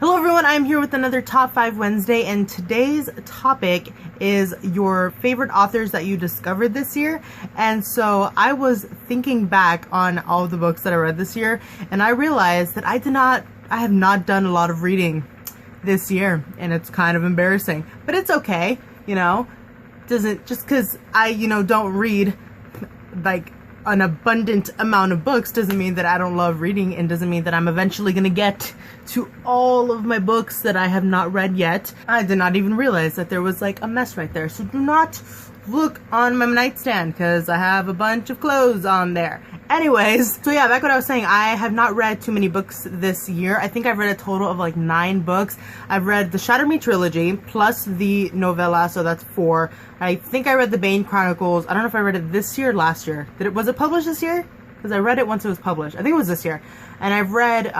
Hello everyone, I'm here with another Top 5 Wednesday, and today's topic is your favorite authors that you discovered this year. And so I was thinking back on all of the books that I read this year, and I realized that I have not done a lot of reading this year, and it's kind of embarrassing. But it's okay, just because I, don't read like an abundant amount of books doesn't mean that I don't love reading, and doesn't mean that I'm eventually gonna get to all of my books that I have not read yet. I did not even realize that there was like a mess right there, so do not look on my nightstand because I have a bunch of clothes on there. Anyways, so yeah, back what I was saying, I have not read too many books this year. I think I've read a total of like 9 books. I've read the Shatter Me trilogy plus the novella, so that's 4. I think I read the Bane Chronicles. I don't know if I read it this year or last year. Was it published this year? Because I read it once it was published. I think it was this year. And I've read,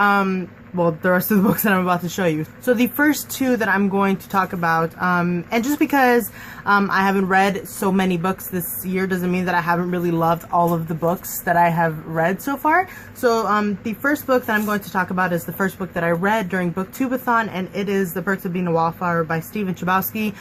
well, the rest of the books that I'm about to show you. So the first 2 that I'm going to talk about, and just because I haven't read so many books this year doesn't mean that I haven't really loved all of the books that I have read so far. So the first book that I'm going to talk about is the first book that I read during Booktubeathon, and it is The Perks of Being a Wallflower by Stephen Chbosky.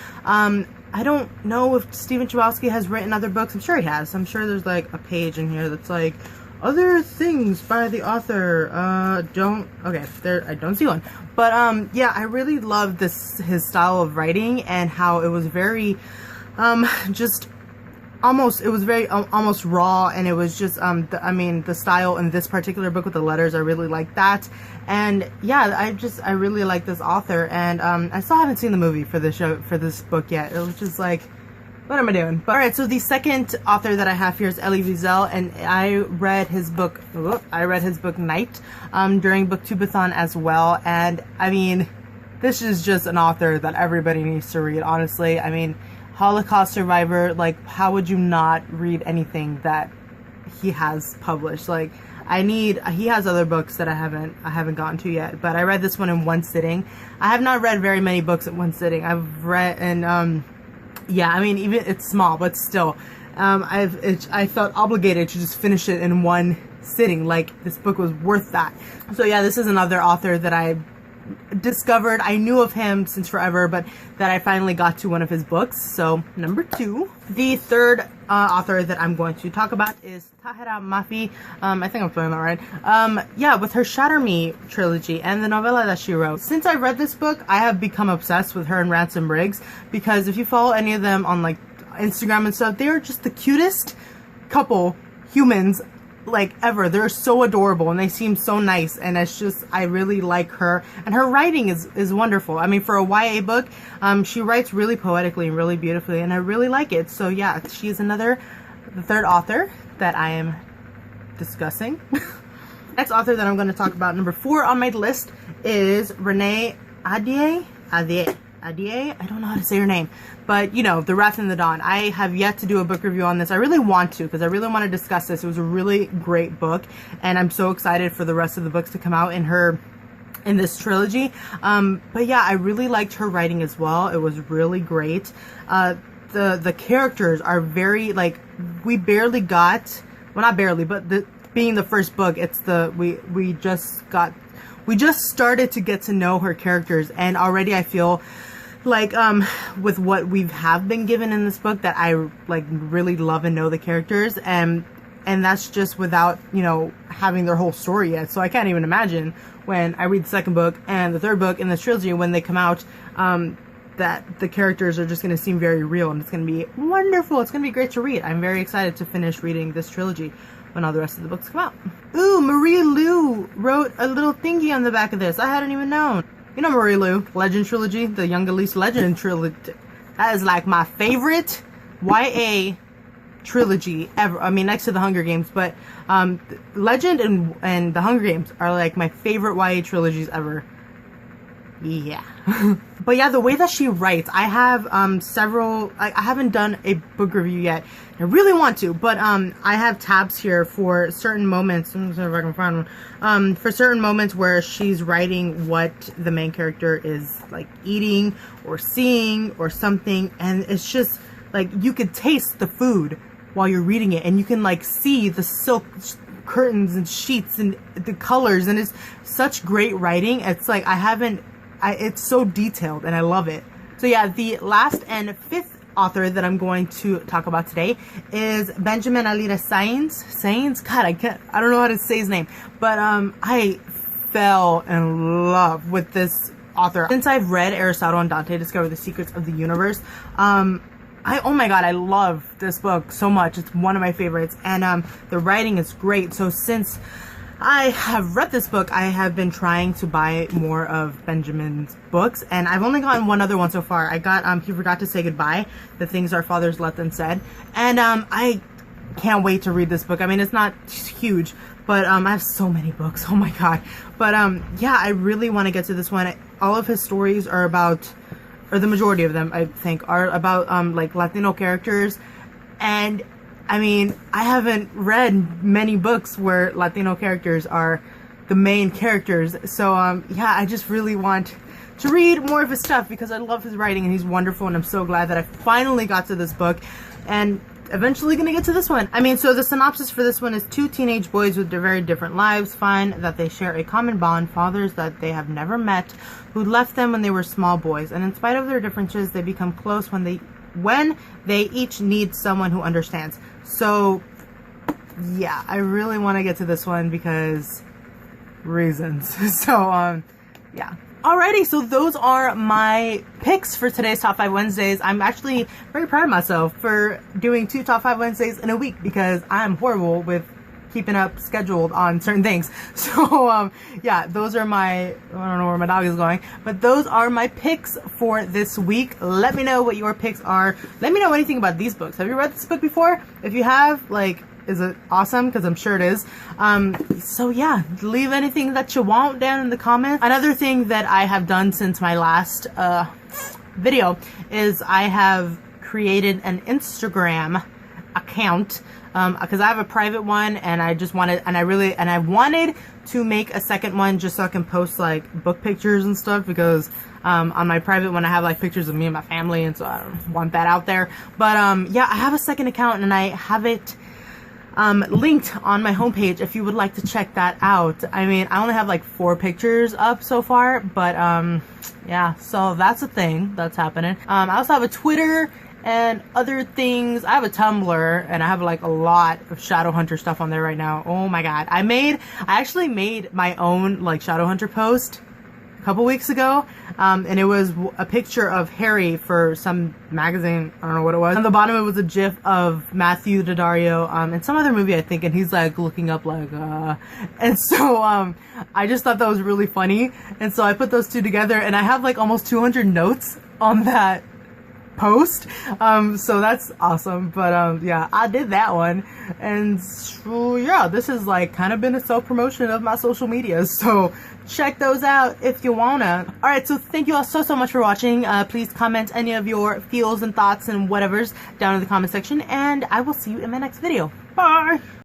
I don't know if Stephen Chbosky has written other books. I'm sure he has. I'm sure there's like a page in here that's like other things by the author. I don't see one. But yeah, I really loved his style of writing, and how it was very almost raw, and it was just the style in this particular book with the letters, I really like that. And yeah, I really like this author, and I still haven't seen the movie for this book yet. It was just like, what am I doing? But alright, so the second author that I have here is Elie Wiesel, and I read his book Night during Booktubeathon as well. And I mean, this is just an author that everybody needs to read, honestly. I mean, Holocaust survivor, like, how would you not read anything that he has published? Like, he has other books that I haven't gotten to yet, but I read this one in one sitting. I have not read very many books in one sitting. I've read, and yeah, I mean, even it's small, but still, I felt obligated to just finish it in one sitting. Like, this book was worth that. So yeah, this is another author that I discovered. I knew of him since forever, but that I finally got to one of his books. So number 2. The third author that I'm going to talk about is Tahira Mafi. I think I'm saying that right. Yeah, with her Shatter Me trilogy and the novella that she wrote. Since I read this book, I have become obsessed with her and Ransom Briggs, because if you follow any of them on like Instagram and stuff, they are just the cutest couple humans like ever. They're so adorable, and they seem so nice, and it's just, I really like her, and her writing is wonderful. I mean, for a YA book, she writes really poetically and really beautifully, and I really like it. So yeah, she is the third author that I am discussing. Next author that I'm going to talk about, number 4 on my list, is Renee Ahdieh. I don't know how to say her name, but The Wrath in the Dawn. I have yet to do a book review on this. I really want to, because I really want to discuss this. It was a really great book, and I'm so excited for the rest of the books to come out in this trilogy. But yeah, I really liked her writing as well. It was really great. The characters are very, like, we barely got, well, not barely, but being the first book, we just started to get to know her characters, and already I feel like with what we have been given in this book, that I like really love and know the characters, and that's just without having their whole story yet. So I can't even imagine when I read the second book and the third book in this trilogy, when they come out, that the characters are just going to seem very real, and it's going to be wonderful. It's going to be great to read. I'm very excited to finish reading this trilogy when all the rest of the books come out. Ooh, Maria Lu wrote a little thingy on the back of this. I hadn't even known. You know Maria Lu, Legend Trilogy, the Young Elise Legend Trilogy. That is like my favorite YA trilogy ever. I mean, next to the Hunger Games, but Legend and the Hunger Games are like my favorite YA trilogies ever. Yeah. But yeah, the way that she writes, I have several, I haven't done a book review yet. I really want to, but I have tabs here for certain moments. Let me see if I can find one. For certain moments where she's writing what the main character is like eating or seeing or something, and it's just like you could taste the food while you're reading it, and you can like see the silk curtains and sheets and the colors, and it's such great writing. It's like I it's so detailed and I love it. So yeah, the last and fifth author that I'm going to talk about today is Benjamin Alira Sainz. God, I don't know how to say his name, but I fell in love with this author. Since I've read Aristotle and Dante Discover the Secrets of the Universe, oh my god, I love this book so much. It's one of my favorites, and the writing is great. So since I have read this book, I have been trying to buy more of Benjamin's books, and I've only gotten one other one so far. I got He Forgot to Say Goodbye, The Things Our Fathers Left Unsaid, and I can't wait to read this book. I mean, it's not huge, but I have so many books, oh my god. But yeah, I really want to get to this one. All of his stories are about, or the majority of them I think, are about like Latino characters, and I mean, I haven't read many books where Latino characters are the main characters, so yeah, I just really want to read more of his stuff because I love his writing and he's wonderful, and I'm so glad that I finally got to this book and eventually gonna get to this one. I mean, so the synopsis for this one is: two teenage boys with their very different lives find that they share a common bond, fathers that they have never met who left them when they were small boys, and in spite of their differences they become close when they each need someone who understands. So yeah, I really want to get to this one because reasons. So yeah. Alrighty, so those are my picks for today's Top 5 Wednesdays. I'm actually very proud of myself for doing 2 Top 5 Wednesdays in a week because I'm horrible with keeping up scheduled on certain things. So yeah, those are my, I don't know where my dog is going, but those are my picks for this week. Let me know what your picks are. Let me know anything about these books. Have you read this book before? If you have, like, is it awesome? Because I'm sure it is. So yeah, leave anything that you want down in the comments. Another thing that I have done since my last video is I have created an Instagram account because I have a private one, and I just wanted, and I wanted to make a second one just so I can post like book pictures and stuff, because on my private one I have like pictures of me and my family, and so I don't want that out there. But yeah, I have a second account and I have it linked on my homepage if you would like to check that out. I mean, I only have like 4 pictures up so far, but yeah, so that's a thing that's happening. I also have a Twitter and other things. I have a Tumblr, and I have like a lot of Shadowhunter stuff on there right now. Oh my god, I actually made my own like Shadowhunter post a couple weeks ago, and it was a picture of Harry for some magazine, I don't know what it was. On the bottom it was a gif of Matthew Daddario in some other movie, I think, and he's like looking up like and so I just thought that was really funny, and so I put those two together, and I have like almost 200 notes on that post, so that's awesome. But yeah, I did that one, and so yeah, this has like kind of been a self-promotion of my social media, so check those out if you wanna. Alright, so thank you all so much for watching. Please comment any of your feels and thoughts and whatevers down in the comment section, and I will see you in my next video. Bye!